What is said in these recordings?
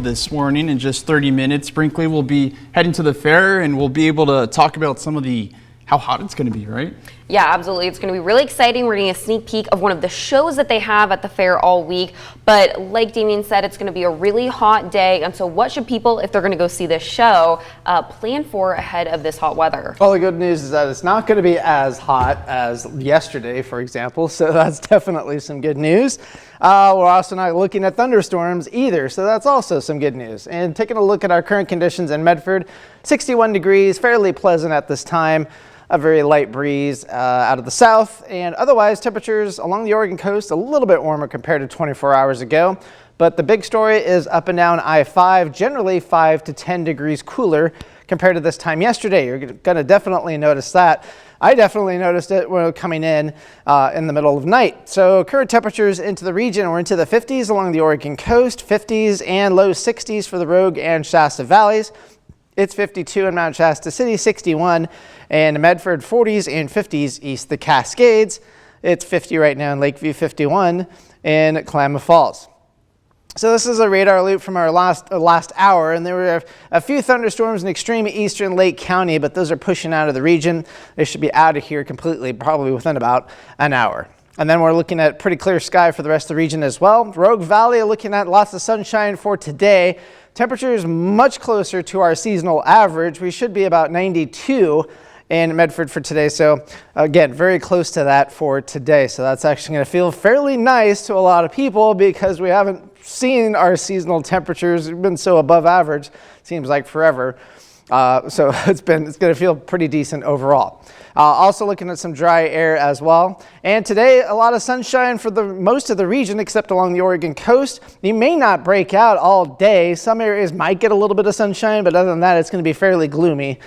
This morning in just 30 minutes. Brinkley will be heading to the fair and we'll be able to talk about some of how hot it's going to be, right? Yeah, absolutely. It's going to be really exciting. We're getting a sneak peek of one of the shows that they have at the fair all week. But like Damien said, it's going to be a really hot day. And so what should people, if they're going to go see this show, plan for ahead of this hot weather? Well, the good news is that it's not going to be as hot as yesterday, for example. So that's definitely some good news. We're also not looking at thunderstorms either, so that's also some good news. And taking a look at our current conditions in Medford, 61 degrees, fairly pleasant at this time. A very light breeze out of the south, and otherwise temperatures along the Oregon coast a little bit warmer compared to 24 hours ago. But the big story is up and down I-5, generally 5 to 10 degrees cooler compared to this time yesterday. You're going to definitely notice that. I definitely noticed it when coming in the middle of night. So current temperatures into the region, we're into the 50s along the Oregon coast, 50s and low 60s for the Rogue and Shasta valleys. It's 52 in Mount Shasta City, 61 in Medford, 40s and 50s east the Cascades. It's 50 right now in Lakeview, 51 in Klamath Falls. So this is a radar loop from our last hour, and there were a few thunderstorms in extreme eastern Lake County, but those are pushing out of the region. They should be out of here completely, probably within about an hour. And then we're looking at pretty clear sky for the rest of the region as well. Rogue Valley, looking at lots of sunshine for today. Temperatures much closer to our seasonal average. We should be about 92 in Medford for today. So again, very close to that for today. So that's actually going to feel fairly nice to a lot of people because we haven't seen our seasonal temperatures. We've been so above average, seems like forever. So it's going to feel pretty decent overall. Also looking at some dry air as well. And today, a lot of sunshine for most of the region, except along the Oregon coast. You may not break out all day. Some areas might get a little bit of sunshine, but other than that, it's going to be fairly gloomy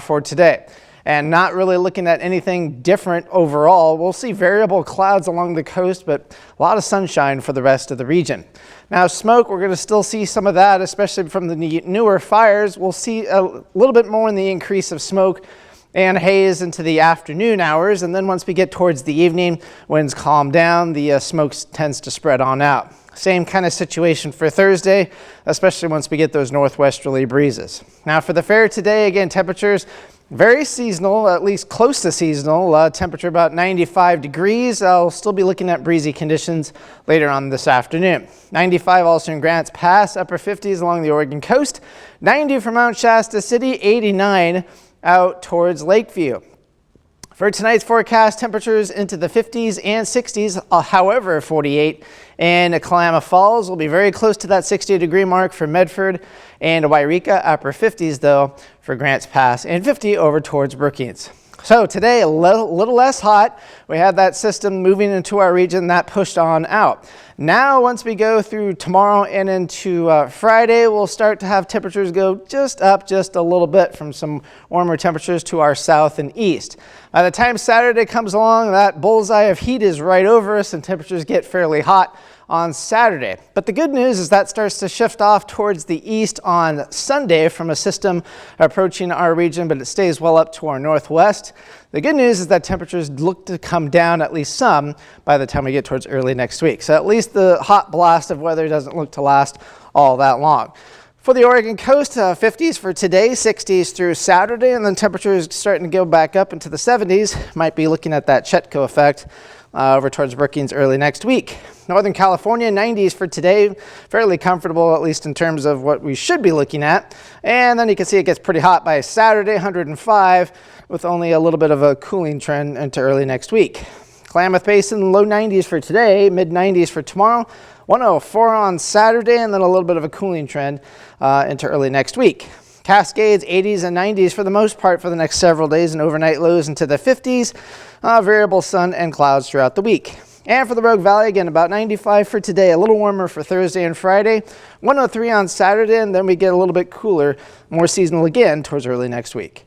for today. And not really looking at anything different overall. We'll see variable clouds along the coast, but a lot of sunshine for the rest of the region. Now smoke, we're going to still see some of that, especially from the newer fires. We'll see a little bit more in the increase of smoke and haze into the afternoon hours. And then once we get towards the evening, winds calm down, the smoke tends to spread on out. Same kind of situation for Thursday, especially once we get those northwesterly breezes. Now for the fair today, again, temperatures very seasonal, at least close to seasonal. Temperature about 95 degrees. I'll still be looking at breezy conditions later on this afternoon. 95 also in Grants Pass, upper 50s along the Oregon coast. 90 for Mount Shasta City, 89 out towards Lakeview. For tonight's forecast, temperatures into the 50s and 60s, however, 48 in Klamath Falls will be very close to that 60-degree mark for Medford and Wairika, upper 50s though for Grants Pass, and 50 over towards Brookings. So today, a little less hot. We had that system moving into our region that pushed on out. Now, once we go through tomorrow and into Friday, we'll start to have temperatures go just up just a little bit from some warmer temperatures to our south and east. By the time Saturday comes along, that bullseye of heat is right over us and temperatures get fairly hot on Saturday. But the good news is that starts to shift off towards the east on Sunday from a system approaching our region, but it stays well up to our northwest. The good news is that temperatures look to come down at least some by the time we get towards early next week. So at least the hot blast of weather doesn't look to last all that long. For the Oregon coast, 50s for today, 60s through Saturday, and then temperatures starting to go back up into the 70s. Might be looking at that Chetco effect over towards Brookings early next week. Northern California, 90s for today, fairly comfortable, at least in terms of what we should be looking at. And then you can see it gets pretty hot by Saturday, 105, with only a little bit of a cooling trend into early next week. Klamath Basin, low 90s for today, mid 90s for tomorrow, 104 on Saturday, and then a little bit of a cooling trend into early next week. Cascades, 80s and 90s for the most part for the next several days, and overnight lows into the 50s, variable sun and clouds throughout the week. And for the Rogue Valley, again, about 95 for today, a little warmer for Thursday and Friday, 103 on Saturday, and then we get a little bit cooler, more seasonal again towards early next week.